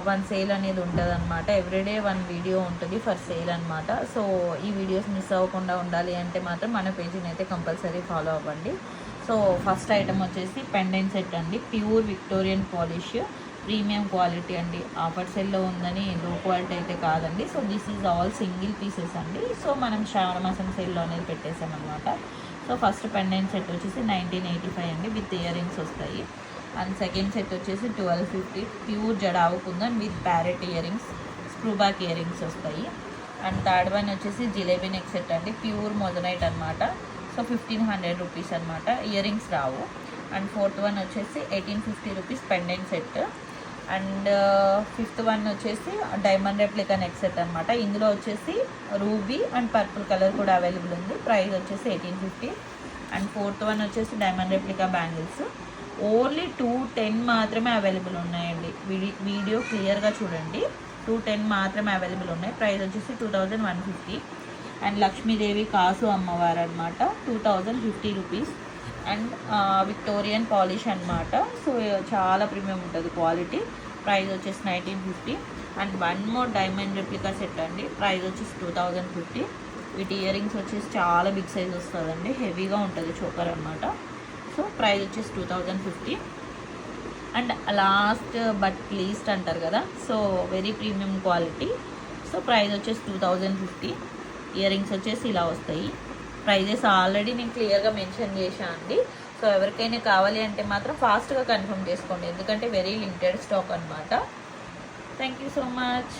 One sale అనేది ఉంటుంది అనమాట. ఎవ్రీడే వన్ వీడియో ఉంటుంది ఫర్ సేల్ అనమాట. సో ఈ వీడియోస్ మిస్ అవ్వకుండా ఉండాలి అంటే మాత్రం మన పేజీని అయితే కంపల్సరీ ఫాలో అవ్వండి. సో ఫస్ట్ ఐటమ్ వచ్చేసి పెండెంట్ సెట్ అండి. Pure Victorian polish, premium quality అండి. ఆఫర్ సెల్లో ఉందని లో క్వాలిటీ అయితే కాదండి. So this is all single pieces అండి. సో మనం శ్రావణ మాసం సేల్లో అనేది పెట్టేసామన్నమాట. సో ఫస్ట్ పెండెంట్ సెట్ వచ్చేసి 1985 అండి, విత్ ఇయర్ రింగ్స్ వస్తాయి. అండ్ సెకండ్ సెట్ వచ్చేసి 1250 pure jadau kundan with parrot ear rings, screw back ear rings వస్తాయి. అండ్ థర్డ్ వన్ వచ్చేసి జిలేబీ నెక్ సెట్ అండి, ప్యూర్ మొజనైట్ అనమాట. సో 1500 రూపీస్ అనమాట, ear rings Rao. And fourth one వచ్చేసి 1850 rupees pendant set. And fifth one వచ్చేసి diamond replica neck set అనమాట. ఇందులో వచ్చేసి రూబీ అండ్ పర్పుల్ కలర్ కూడా అవైలబుల్ ఉంది. ప్రైస్ వచ్చేసి 1850. అండ్ ఫోర్త్ వన్ వచ్చేసి డైమండ్ రెప్లికా బ్యాంగిల్స్. ఓన్లీ 210 మాత్రమే అవైలబుల్ ఉన్నాయండి. వీడియో క్లియర్గా చూడండి. 210 మాత్రమే అవైలబుల్ ఉన్నాయి. ప్రైస్ వచ్చేసి 2150. అండ్ లక్ష్మీదేవి కాసు అమ్మవారు అనమాట, 2050 రూపీస్. అండ్ విక్టోరియన్ పాలిష్ అనమాట. సో చాలా ప్రీమియం ఉంటుంది క్వాలిటీ. ప్రైస్ వచ్చేసి 1950. And one more diamond replica set అండి, ప్రైస్ వచ్చేసి 2050. వీటి ఇయర్ రింగ్స్ వచ్చేసి చాలా బిగ్ సైజ్ వస్తుందండి, హెవీగా ఉంటుంది చోకర్ అనమాట. సో ప్రైస్ వచ్చేసి 2050. అండ్ లాస్ట్ బట్ లీస్ట్ అంటారు కదా, so very premium quality. So price వచ్చేసి 2050. ఇయర్ రింగ్స్ వచ్చేసి ఇలా వస్తాయి. ప్రైజెస్ ఆల్రెడీ నేను క్లియర్గా మెన్షన్ చేశాను అండి. సో ఎవరికైనా కావాలి అంటే మాత్రం ఫాస్ట్గా కన్ఫర్మ్ చేసుకోండి, ఎందుకంటే వెరీ లిమిటెడ్ స్టాక్ అనమాట. Thank you so much.